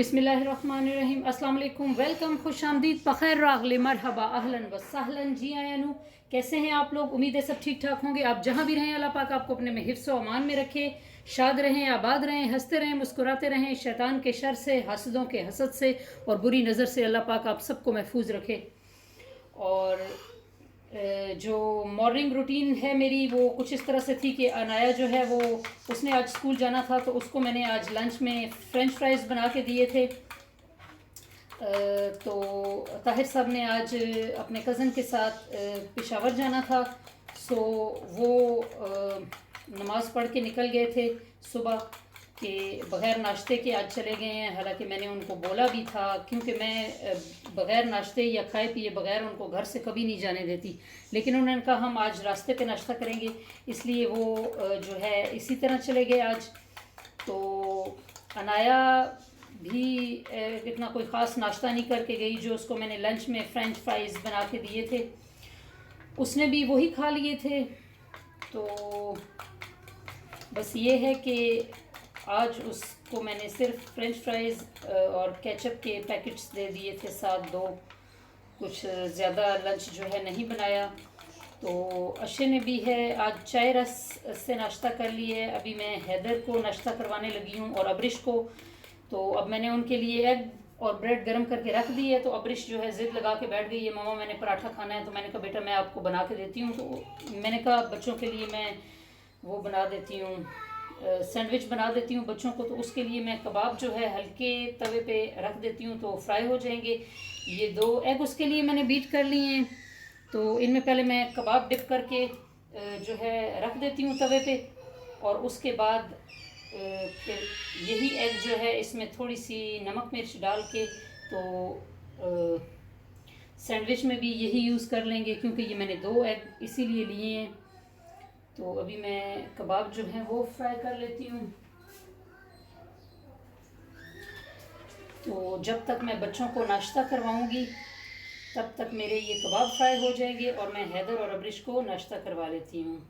बिस्मिल्लाहिर्रहमानिर्रहीम। अस्सलाम वालेकुम, वेलकम, खुश आमदीद, बखैर रागले, मरहबा, अहलन व सहलन। जी आयानू, कैसे हैं आप लोग? उम्मीद है सब ठीक ठाक होंगे। आप जहाँ भी रहें, अल्लाह पाक आपको अपने में हिफ्ज़ व अमान में रखे। शाद रहें, आबाद रहें, हंसते रहें, मुस्कुराते रहें। शैतान के शर से, हसदों के हसद से और बुरी नज़र से अल्लाह पाक आप सबको महफूज रखे। और जो मॉर्निंग रूटीन है मेरी, वो कुछ इस तरह से थी कि अनाया जो है वो उसने आज स्कूल जाना था, तो उसको मैंने आज लंच में फ़्रेंच फ्राइज़ बना के दिए थे। तो ताहिर साहब ने आज अपने कज़न के साथ पेशावर जाना था, सो वो नमाज़ पढ़ के निकल गए थे सुबह के बग़ैर नाश्ते के आज चले गए हैं। हालांकि मैंने उनको बोला भी था, क्योंकि मैं बग़ैर नाश्ते या खाए पिए बग़ैर उनको घर से कभी नहीं जाने देती, लेकिन उन्होंने कहा हम आज रास्ते पे नाश्ता करेंगे, इसलिए वो जो है इसी तरह चले गए आज। तो अनाया भी इतना कोई ख़ास नाश्ता नहीं करके गई। जो उसको मैंने लंच में फ़्रेंच फ्राइज़ बना के दिए थे, उसने भी वही खा लिए थे। तो बस ये है कि आज उसको मैंने सिर्फ फ़्रेंच फ्राइज़ और केचप के पैकेट्स दे दिए थे साथ, दो, कुछ ज़्यादा लंच जो है नहीं बनाया। तो अशे ने भी है आज चाय रस से नाश्ता कर लिया है। अभी मैं हैदर को नाश्ता करवाने लगी हूँ और अब्रिश को। तो अब मैंने उनके लिए एग और ब्रेड गर्म करके रख दी है। तो अब्रिश जो है ज़िद लगा के बैठ गई है, मम्मा मैंने पराठा खाना है। तो मैंने कहा बेटा मैं आपको बना के देती हूँ। तो मैंने कहा बच्चों के लिए मैं वो बना देती हूँ, सैंडविच बना देती हूँ बच्चों को। तो उसके लिए मैं कबाब जो है हल्के तवे पे रख देती हूँ, तो फ्राई हो जाएंगे। ये दो एग उसके लिए मैंने बीट कर लिए हैं, तो इनमें पहले मैं कबाब डिप करके जो है रख देती हूँ तवे पे, और उसके बाद फिर यही एग जो है इसमें थोड़ी सी नमक मिर्च डाल के तो सैंडविच में भी यही यूज़ कर लेंगे, क्योंकि ये मैंने दो एग इसीलिए लिए हैं। तो अभी मैं कबाब जो है वो फ्राई कर लेती हूँ। तो जब तक मैं बच्चों को नाश्ता करवाऊँगी तब तक मेरे ये कबाब फ्राई हो जाएंगे और मैं हैदर और अब्रिश को नाश्ता करवा लेती हूँ।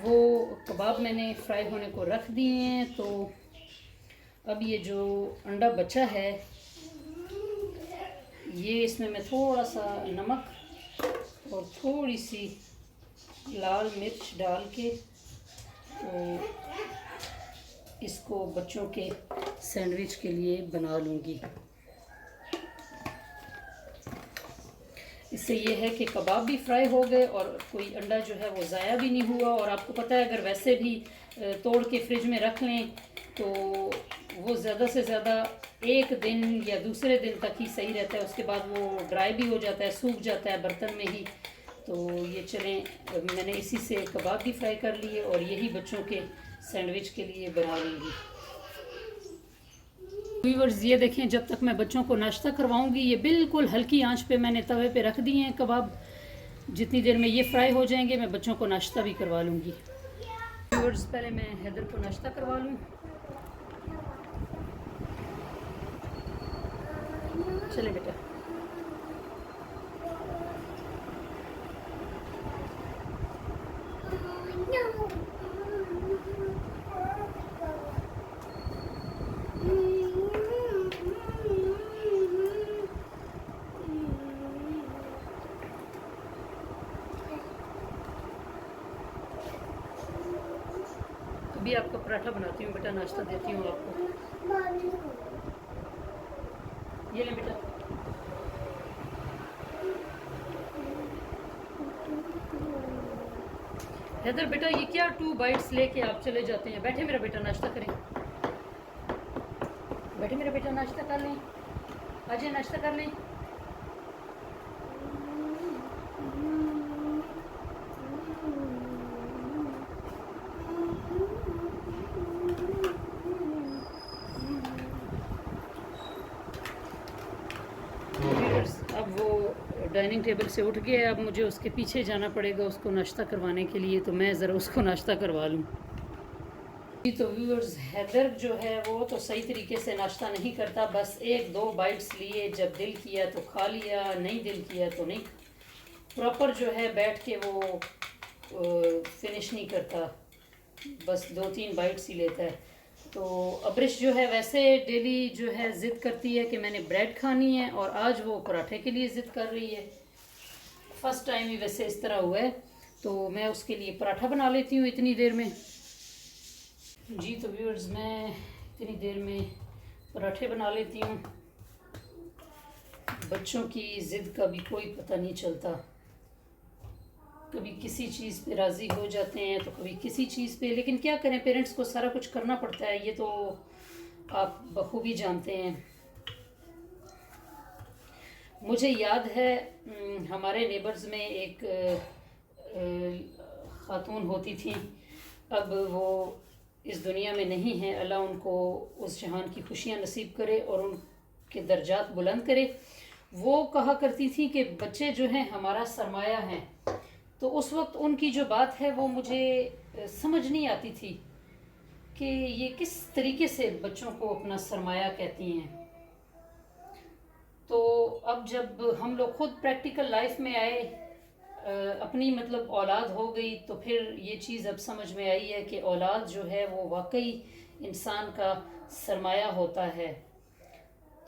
वो कबाब मैंने फ्राई होने को रख दिए हैं। तो अब ये जो अंडा बचा है, ये इसमें मैं थोड़ा सा नमक और थोड़ी सी लाल मिर्च डाल के तो इसको बच्चों के सैंडविच के लिए बना लूँगी। इससे ये है कि कबाब भी फ्राई हो गए और कोई अंडा जो है वो ज़ाया भी नहीं हुआ। और आपको पता है अगर वैसे भी तोड़ के फ्रिज में रख लें तो वो ज़्यादा से ज़्यादा एक दिन या दूसरे दिन तक ही सही रहता है, उसके बाद वो ड्राई भी हो जाता है, सूख जाता है बर्तन में ही। तो ये चलें, मैंने इसी से कबाब भी फ्राई कर लिए और यही बच्चों के सैंडविच के लिए बना लूँगी। व्यूअर्स ये देखें, जब तक मैं बच्चों को नाश्ता करवाऊंगी ये बिल्कुल हल्की आंच पे मैंने तवे पे रख दिए हैं कबाब। जितनी देर में ये फ्राई हो जाएंगे मैं बच्चों को नाश्ता भी करवा लूँगी। व्यूअर्स पहले मैं हैदर को नाश्ता करवा लूँ। चले बेटा। अभी आपको पराठा बनाती हूँ बेटा, नाश्ता देती हूँ आपको। ये ले बेटा। हैदर बेटा ये क्या 2 बाइट्स लेके आप चले जाते हैं? बैठे मेरा बेटा, नाश्ता करें। बैठे मेरा बेटा, नाश्ता कर लें। आ जाए नाश्ता कर लें। डाइनिंग टेबल से उठ गया, अब मुझे उसके पीछे जाना पड़ेगा उसको नाश्ता करवाने के लिए, तो मैं ज़रा उसको नाश्ता करवा लूँ। जी तो व्यूअर्स, हैदर जो है वो तो सही तरीके से नाश्ता नहीं करता, बस एक दो बाइट्स लिए, जब दिल किया तो खा लिया, नहीं दिल किया तो नहीं। प्रॉपर जो है बैठ के वो फिनिश नहीं करता, बस 2-3 बाइट्स ही लेता है। तो अब्रिश जो है वैसे डेली जो है ज़िद करती है कि मैंने ब्रेड खानी है, और आज वो पराठे के लिए ज़िद कर रही है। फर्स्ट टाइम ही वैसे इस तरह हुआ है, तो मैं उसके लिए पराठा बना लेती हूँ इतनी देर में। जी तो व्यूअर्स, मैं इतनी देर में पराठे बना लेती हूँ। बच्चों की ज़िद का भी कोई पता नहीं चलता, कभी किसी चीज़ पे राज़ी हो जाते हैं तो कभी किसी चीज़ पे, लेकिन क्या करें, पेरेंट्स को सारा कुछ करना पड़ता है, ये तो आप बखूबी जानते हैं। मुझे याद है हमारे नेबर्स में एक ख़ातून होती थी, अब वो इस दुनिया में नहीं है, अल्लाह उनको उस जहान की खुशियाँ नसीब करे और उनके दर्जात बुलंद करे। वो कहा करती थी कि बच्चे जो हैं हमारा सरमाया हैं। तो उस वक्त उनकी जो बात है वो मुझे समझ नहीं आती थी कि ये किस तरीके से बच्चों को अपना सरमाया कहती हैं। तो अब जब हम लोग खुद प्रैक्टिकल लाइफ में आए, अपनी मतलब औलाद हो गई, तो फिर ये चीज़ अब समझ में आई है कि औलाद जो है वो वाकई इंसान का सरमाया होता है।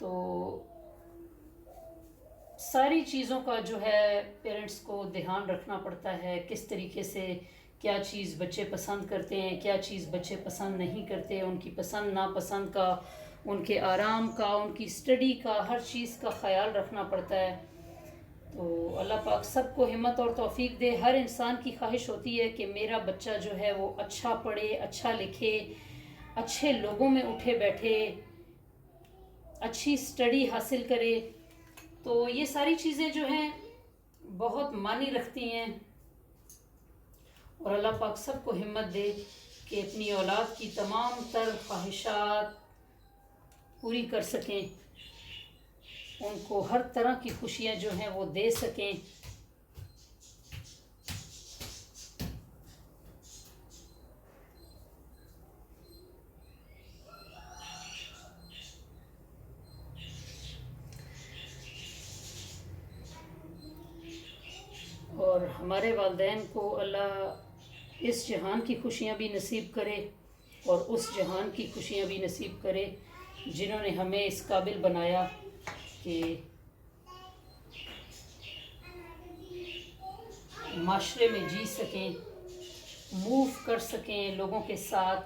तो सारी चीज़ों का जो है पेरेंट्स को ध्यान रखना पड़ता है, किस तरीके से क्या चीज़ बच्चे पसंद करते हैं, क्या चीज़ बच्चे पसंद नहीं करते, उनकी पसंद नापसंद का, उनके आराम का, उनकी स्टडी का, हर चीज़ का ख्याल रखना पड़ता है। तो अल्लाह पाक सबको हिम्मत और तौफीक दे। हर इंसान की ख्वाहिश होती है कि मेरा बच्चा जो है वो अच्छा पढ़े, अच्छा लिखे, अच्छे लोगों में उठे बैठे, अच्छी स्टडी हासिल करे। तो ये सारी चीज़ें जो हैं बहुत मानी रखती हैं, और अल्लाह पाक सबको हिम्मत दे कि अपनी औलाद की तमाम तर ख्वाहिशात पूरी कर सकें, उनको हर तरह की खुशियाँ जो हैं वो दे सकें। और हमारे वालिदैन को अल्लाह इस जहान की खुशियाँ भी नसीब करे और उस जहान की खुशियाँ भी नसीब करे जिन्होंने हमें इस काबिल बनाया कि माशरे में जी सकें, मूव कर सकें लोगों के साथ।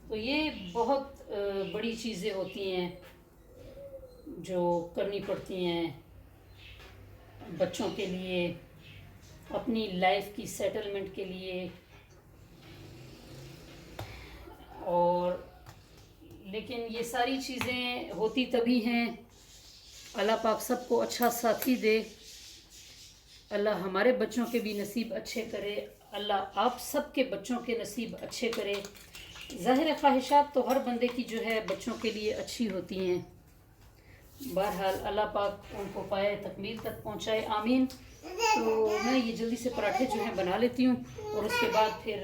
तो ये बहुत बड़ी चीज़ें होती हैं जो करनी पड़ती हैं बच्चों के लिए, अपनी लाइफ की सेटलमेंट के लिए। और लेकिन ये सारी चीज़ें होती तभी हैं, अल्लाह पाक सबको अच्छा साथी दे, अल्लाह हमारे बच्चों के भी नसीब अच्छे करे, अल्लाह आप सब के बच्चों के नसीब अच्छे करे। ज़ाहिर ख्वाहिशात तो हर बंदे की जो है बच्चों के लिए अच्छी होती हैं। बहरहाल अल्लाह पाक उनको पाए तकमील तक पहुँचाए, आमीन। तो मैं ये जल्दी से पराठे जो हैं बना लेती हूँ, और उसके बाद फिर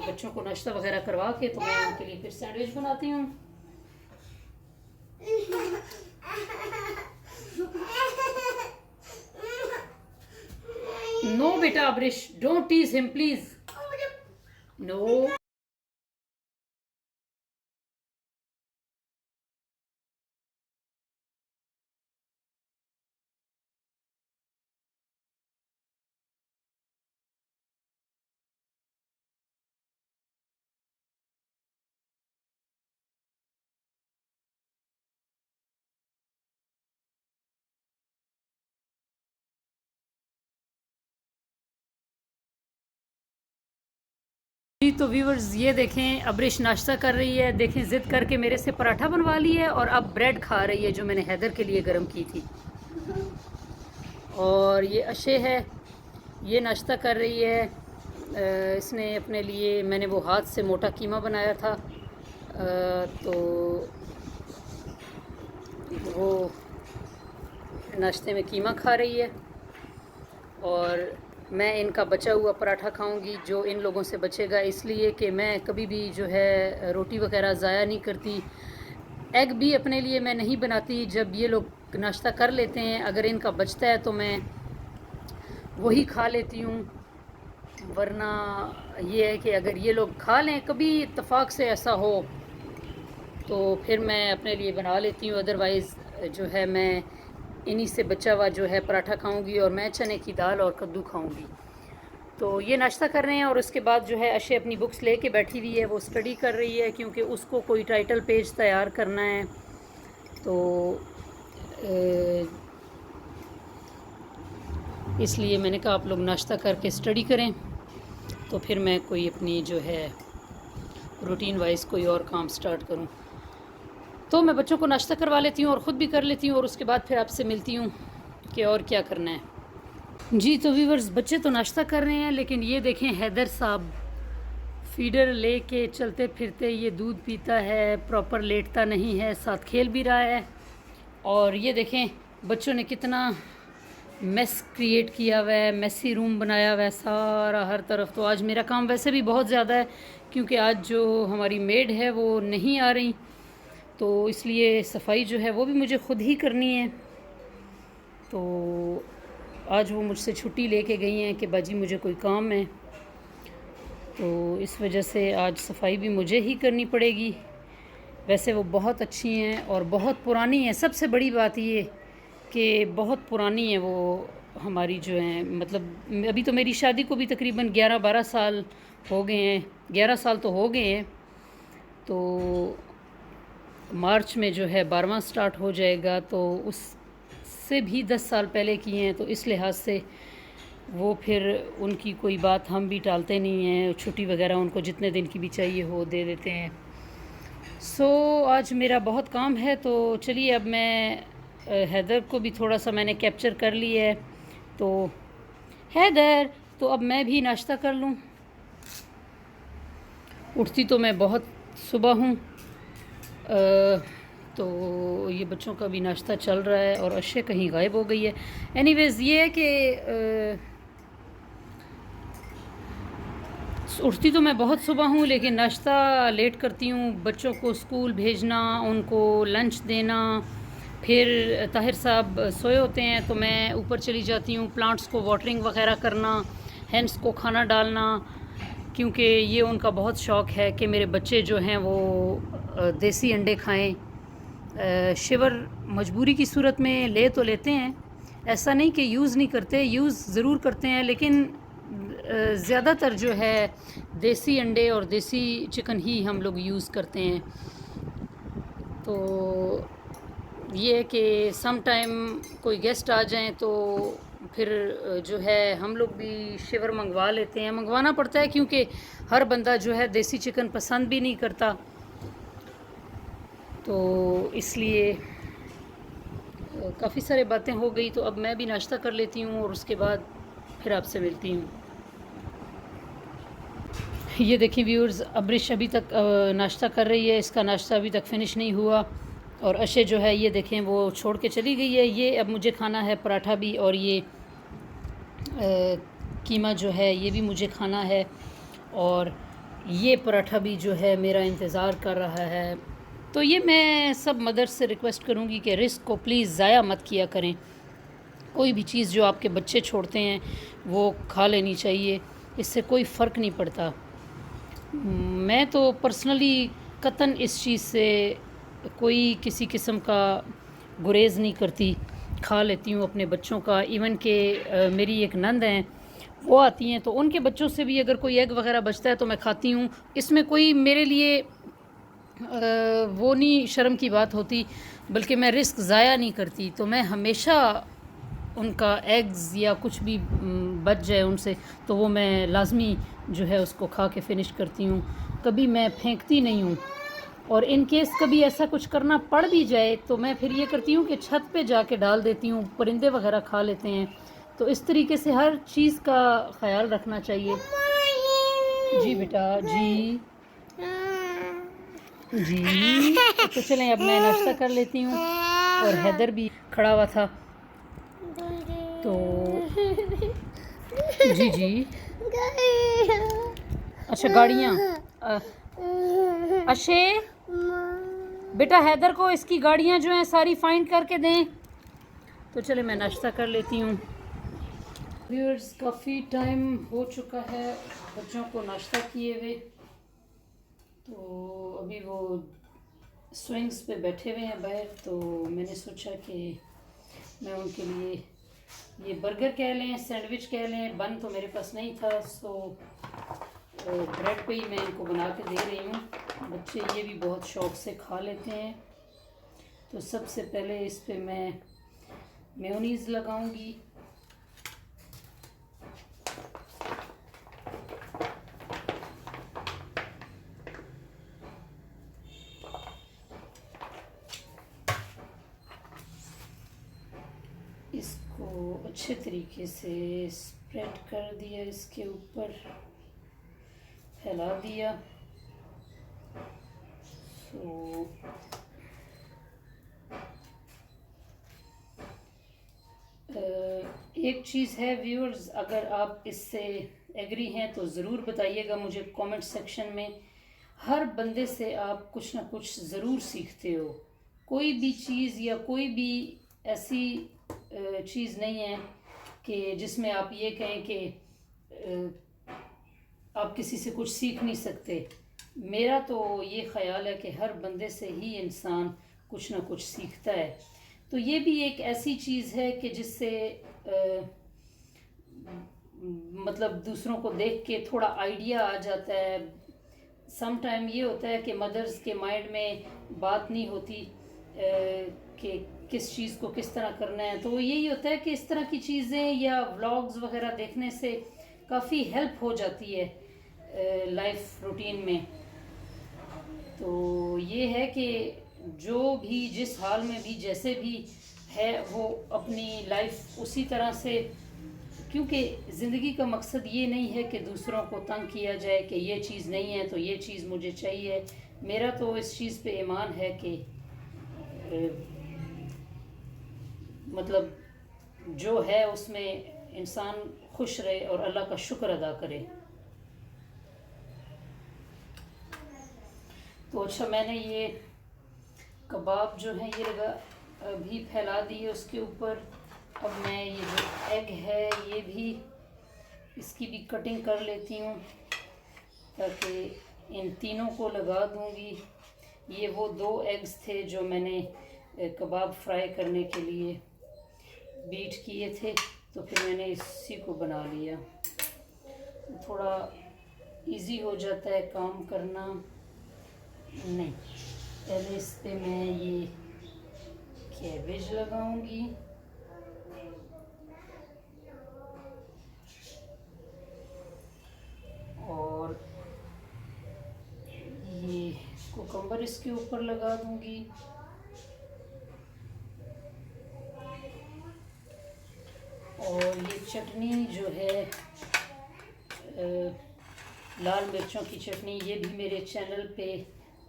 बच्चों को नाश्ता वगैरह करवा के तो मैं उनके लिए फिर सैंडविच बनाती हूँ। नो बेटा Abrish, don't tease him please, no. जी तो व्यूवर्स, ये देखें अब्रिश नाश्ता कर रही है, देखें ज़िद करके मेरे से पराठा बनवा ली है और अब ब्रेड खा रही है जो मैंने हैदर के लिए गर्म की थी। और ये अशे है, ये नाश्ता कर रही है। इसने अपने लिए, मैंने वो हाथ से मोटा कीमा बनाया था, तो वो नाश्ते में कीमा खा रही है। और मैं इनका बचा हुआ पराठा खाऊंगी जो इन लोगों से बचेगा, इसलिए कि मैं कभी भी जो है रोटी वगैरह ज़ाया नहीं करती। एग भी अपने लिए मैं नहीं बनाती, जब ये लोग नाश्ता कर लेते हैं अगर इनका बचता है तो मैं वही खा लेती हूँ, वरना ये है कि अगर ये लोग खा लें कभी इत्तेफाक से ऐसा हो तो फिर मैं अपने लिए बना लेती हूँ, अदरवाइज़ जो है मैं इन्हीं से बचा हुआ जो है पराठा खाऊंगी और मैं चने की दाल और कद्दू खाऊंगी। तो ये नाश्ता कर रहे हैं और उसके बाद जो है अशे अपनी बुक्स लेके बैठी हुई है, वो स्टडी कर रही है क्योंकि उसको कोई टाइटल पेज तैयार करना है। तो इसलिए मैंने कहा आप लोग नाश्ता करके स्टडी करें, तो फिर मैं कोई अपनी जो है रूटीन वाइज कोई और काम स्टार्ट करूं। तो मैं बच्चों को नाश्ता करवा लेती हूँ और ख़ुद भी कर लेती हूँ और उसके बाद फिर आपसे मिलती हूँ कि और क्या करना है। जी तो व्यूवर्स, बच्चे तो नाश्ता कर रहे हैं, लेकिन ये देखें हैदर साहब फीडर लेके चलते फिरते, ये दूध पीता है, प्रॉपर लेटता नहीं है, साथ खेल भी रहा है। और ये देखें बच्चों ने कितना मेस क्रिएट किया हुआ है, मेसी रूम बनाया हुआ है सारा हर तरफ। तो आज मेरा काम वैसे भी बहुत ज़्यादा है क्योंकि आज जो हमारी मेड है वो नहीं आ रही, तो इसलिए सफाई जो है वो भी मुझे ख़ुद ही करनी है। तो आज वो मुझसे छुट्टी लेके गई हैं कि बाजी मुझे कोई काम है, तो इस वजह से आज सफाई भी मुझे ही करनी पड़ेगी। वैसे वो बहुत अच्छी हैं और बहुत पुरानी हैं, सबसे बड़ी बात ये कि बहुत पुरानी है वो हमारी जो हैं, मतलब अभी तो मेरी शादी को भी तकरीबन 11-12 साल हो गए हैं, 11 साल तो हो गए हैं। तो मार्च में जो है 12वां स्टार्ट हो जाएगा, तो उससे भी 10 साल पहले की हैं। तो इस लिहाज से वो फिर उनकी कोई बात हम भी टालते नहीं हैं, छुट्टी वगैरह उनको जितने दिन की भी चाहिए हो दे देते हैं। सो आज मेरा बहुत काम है, तो चलिए अब मैं हैदर को भी थोड़ा सा मैंने कैप्चर कर लिया है। तो हैदर, तो अब मैं भी नाश्ता कर लूँ। उठती तो मैं बहुत सुबह हूँ। तो ये बच्चों का भी नाश्ता चल रहा है और अशे कहीं गायब हो गई है। एनीवेज़ ये है कि उठती तो मैं बहुत सुबह हूँ, लेकिन नाश्ता लेट करती हूँ। बच्चों को स्कूल भेजना, उनको लंच देना, फिर ताहिर साहब सोए होते हैं तो मैं ऊपर चली जाती हूँ, प्लांट्स को वाटरिंग वगैरह करना, हैंड्स को खाना डालना, क्योंकि ये उनका बहुत शौक़ है कि मेरे बच्चे जो हैं वो देसी अंडे खाएं। शिवर मजबूरी की सूरत में ले तो लेते हैं, ऐसा नहीं कि यूज़ नहीं करते, यूज़ ज़रूर करते हैं, लेकिन ज़्यादातर जो है देसी अंडे और देसी चिकन ही हम लोग यूज़ करते हैं। तो ये कि सम टाइम कोई गेस्ट आ जाएं तो फिर जो है हम लोग भी शिवर मंगवा लेते हैं, मंगवाना पड़ता है क्योंकि हर बंदा जो है देसी चिकन पसंद भी नहीं करता। तो इसलिए काफ़ी सारी बातें हो गई, तो अब मैं भी नाश्ता कर लेती हूँ और उसके बाद फिर आपसे मिलती हूँ। ये देखिए व्यूअर्स, अब्रिश अभी तक नाश्ता कर रही है, इसका नाश्ता अभी तक फ़िनिश नहीं हुआ। और अशे जो है ये देखें वो छोड़ के चली गई है। ये अब मुझे खाना है पराठा भी, और ये कीमा जो है ये भी मुझे खाना है, और ये पराठा भी जो है मेरा इंतज़ार कर रहा है। तो ये मैं सब मदर से रिक्वेस्ट करूँगी कि रिस्क को प्लीज़ ज़ाया मत किया करें। कोई भी चीज़ जो आपके बच्चे छोड़ते हैं वो खा लेनी चाहिए, इससे कोई फ़र्क नहीं पड़ता। मैं तो पर्सनली कतन इस चीज़ से कोई किसी किस्म का गुरेज़ नहीं करती, खा लेती हूँ अपने बच्चों का। इवन के मेरी एक नंद हैं, वो आती हैं तो उनके बच्चों से भी अगर कोई एग वगैरह बचता है तो मैं खाती हूँ। इसमें कोई मेरे लिए वो नहीं शर्म की बात होती, बल्कि मैं रिस्क ज़ाया नहीं करती। तो मैं हमेशा उनका एग्स या कुछ भी बच जाए उनसे तो वो मैं लाजमी जो है उसको खा के फ़िनिश करती हूँ, कभी मैं फेंकती नहीं हूँ। और इन केस कभी ऐसा कुछ करना पड़ भी जाए तो मैं फिर ये करती हूँ कि छत पे जाके डाल देती हूँ, परिंदे वगैरह खा लेते हैं। तो इस तरीके से हर चीज़ का ख्याल रखना चाहिए। जी बेटा, जी जी। तो चलें अब मैं नाश्ता कर लेती हूँ, और हैदर भी खड़ा हुआ था। तो जी जी। अच्छा गाड़ियाँ। अशे बेटा हैदर को इसकी गाड़ियाँ जो हैं सारी फाइंड करके दें। तो चले मैं नाश्ता कर लेती हूँ। व्यूअर्स काफ़ी टाइम हो चुका है बच्चों को नाश्ता किए हुए, तो अभी वो स्विंग्स पे बैठे हुए हैं बाहर। तो मैंने सोचा कि मैं उनके लिए ये बर्गर कह लें, सैंडविच कह लें, बन तो मेरे पास नहीं था, सो ब्रेड पे ही मैं इनको बना के दे रही हूँ। बच्चे ये भी बहुत शौक़ से खा लेते हैं। तो सबसे पहले इस पे मैं मेयोनीज़ लगाऊंगी। इसको अच्छे तरीके से स्प्रेड कर दिया, इसके ऊपर फैला दिया। तो एक चीज़ है व्यूअर्स, अगर आप इससे एग्री हैं तो ज़रूर बताइएगा मुझे कमेंट सेक्शन में। हर बंदे से आप कुछ ना कुछ ज़रूर सीखते हो। कोई भी चीज़ या कोई भी ऐसी चीज़ नहीं है कि जिसमें आप ये कहें कि आप किसी से कुछ सीख नहीं सकते। मेरा तो ये ख़्याल है कि हर बंदे से ही इंसान कुछ ना कुछ सीखता है। तो ये भी एक ऐसी चीज़ है कि जिससे मतलब दूसरों को देख के थोड़ा आइडिया आ जाता है। सम टाइम ये होता है कि मदर्स के माइंड में बात नहीं होती कि किस चीज़ को किस तरह करना है। तो यही होता है कि इस तरह की चीज़ें या व्लॉग्स वगैरह देखने से काफ़ी हेल्प हो जाती है लाइफ रूटीन में। तो ये है कि जो भी जिस हाल में भी जैसे भी है वो अपनी लाइफ उसी तरह से, क्योंकि ज़िंदगी का मकसद ये नहीं है कि दूसरों को तंग किया जाए कि ये चीज़ नहीं है तो ये चीज़ मुझे चाहिए। मेरा तो इस चीज़ पे ईमान है कि मतलब जो है उसमें इंसान खुश रहे और अल्लाह का शुक्र अदा करे। तो अच्छा मैंने ये कबाब जो है ये लगा अभी फैला दिए उसके ऊपर। अब मैं ये जो एग है ये भी इसकी भी कटिंग कर लेती हूँ ताकि इन तीनों को लगा दूँगी। ये वो 2 एग्स थे जो मैंने कबाब फ्राई करने के लिए बीट किए थे, तो फिर मैंने इसी को बना लिया। थोड़ा इजी हो जाता है काम करना। नहीं, पहले इस पे मैं ये कैबेज लगाऊंगी। और ये कुकम्बर इसके ऊपर लगा दूंगी। और ये चटनी जो है लाल मिर्चों की चटनी, ये भी मेरे चैनल पे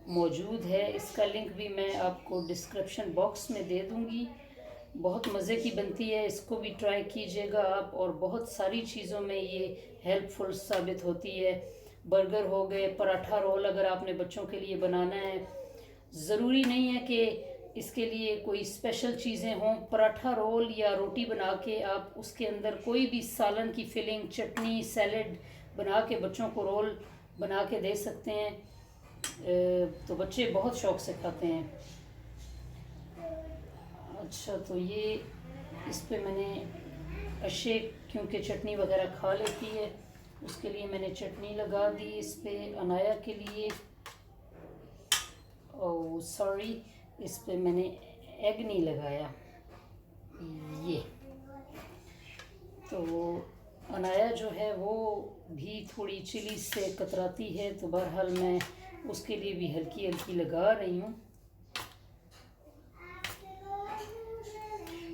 मौजूद है। इसका लिंक भी मैं आपको डिस्क्रिप्शन बॉक्स में दे दूंगी। बहुत मज़े की बनती है, इसको भी ट्राई कीजिएगा आप। और बहुत सारी चीज़ों में ये हेल्पफुल साबित होती है। बर्गर हो गए, पराठा रोल अगर आपने बच्चों के लिए बनाना है, ज़रूरी नहीं है कि इसके लिए कोई स्पेशल चीज़ें हों। पराठा रोल या रोटी बना के आप उसके अंदर कोई भी सालन की फिलिंग, चटनी, सैलेड बना के बच्चों को रोल बना के दे सकते हैं। तो बच्चे बहुत शौक़ से खाते हैं। अच्छा तो ये इस पे मैंने अशे क्योंकि चटनी वगैरह खा लेती है उसके लिए मैंने चटनी लगा दी इस पे। अनाया के लिए ओह सॉरी, इस पे मैंने एग नहीं लगाया। ये तो अनाया जो है वो भी थोड़ी चिली से कतराती है, तो बहरहाल मैं उसके लिए भी हल्की हल्की लगा रही हूँ।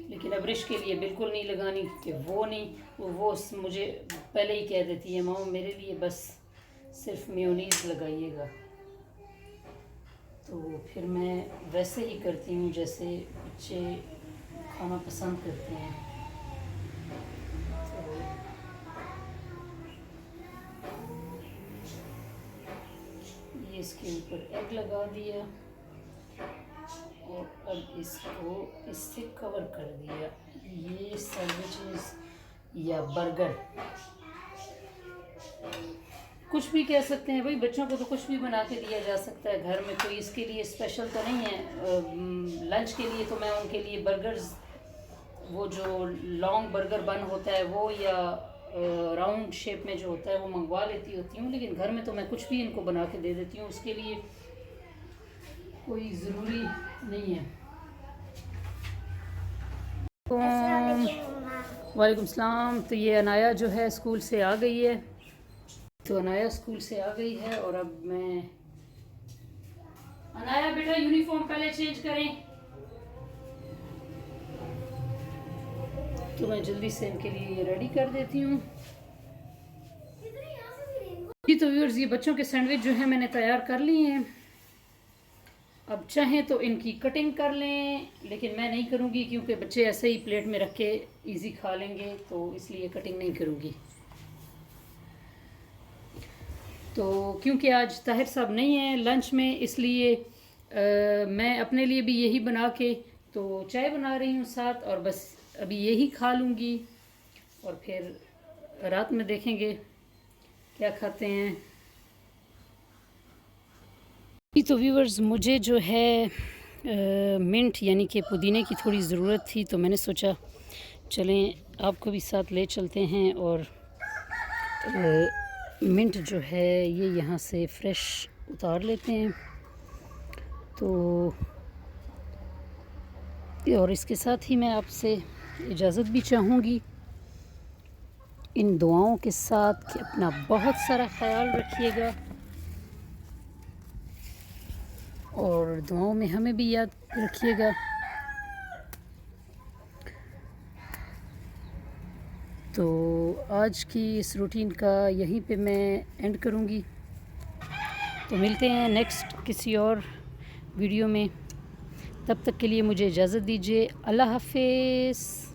लेकिन अब्रिश के लिए बिल्कुल नहीं लगानी कि वो नहीं, वो मुझे पहले ही कह देती है मामा मेरे लिए बस सिर्फ मेयोनीज़ लगाइएगा। तो फिर मैं वैसे ही करती हूँ जैसे बच्चे खाना पसंद करते हैं। तो इसके ऊपर एग लगा दिया और अब इसको इससे कवर कर दिया। ये सैंडविचेस या बर्गर, कुछ भी कह सकते हैं भाई, बच्चों को तो कुछ भी बना के दिया जा सकता है घर में, कोई इसके लिए स्पेशल तो नहीं है। लंच के लिए तो मैं उनके लिए बर्गर्स, वो जो लॉन्ग बर्गर बन होता है वो, या राउंड शेप में जो होता है वो मंगवा लेती होती हूँ, लेकिन घर में तो मैं कुछ भी इनको बना के दे देती हूँ, उसके लिए कोई ज़रूरी नहीं है। वालेकुम सलाम। तो ये अनाया जो है स्कूल से आ गई है, तो अनाया स्कूल से आ गई है और अब मैं, अनाया बेटा यूनिफॉर्म पहले चेंज करें, तो मैं जल्दी से इनके लिए ये रेडी कर देती हूँ। जी तो व्यूअर्स, ये बच्चों के सैंडविच जो है मैंने तैयार कर लिए हैं। अब चाहें तो इनकी कटिंग कर लें, लेकिन मैं नहीं करूँगी क्योंकि बच्चे ऐसे ही प्लेट में रख के ईज़ी खा लेंगे, तो इसलिए कटिंग नहीं करूँगी। तो क्योंकि आज ताहिर साहब नहीं है लंच में, इसलिए मैं अपने लिए भी यही बना के तो चाय बना रही हूँ साथ, और बस अभी यही खा लूँगी और फिर रात में देखेंगे क्या खाते हैं। तो व्यूअर्स, मुझे जो है मिंट यानी कि पुदीने की थोड़ी ज़रूरत थी, तो मैंने सोचा चलें आपको भी साथ ले चलते हैं, और मिंट जो है ये यहाँ से फ्रेश उतार लेते हैं। तो और इसके साथ ही मैं आपसे इजाज़त भी चाहूँगी इन दुआओं के साथ कि अपना बहुत सारा ख्याल रखिएगा और दुआओं में हमें भी याद रखिएगा। तो आज की इस रूटीन का यहीं पे मैं एंड करूँगी। तो मिलते हैं नेक्स्ट किसी और वीडियो में, तब तक के लिए मुझे इजाज़त दीजिए। अल्लाह हाफ़िज़।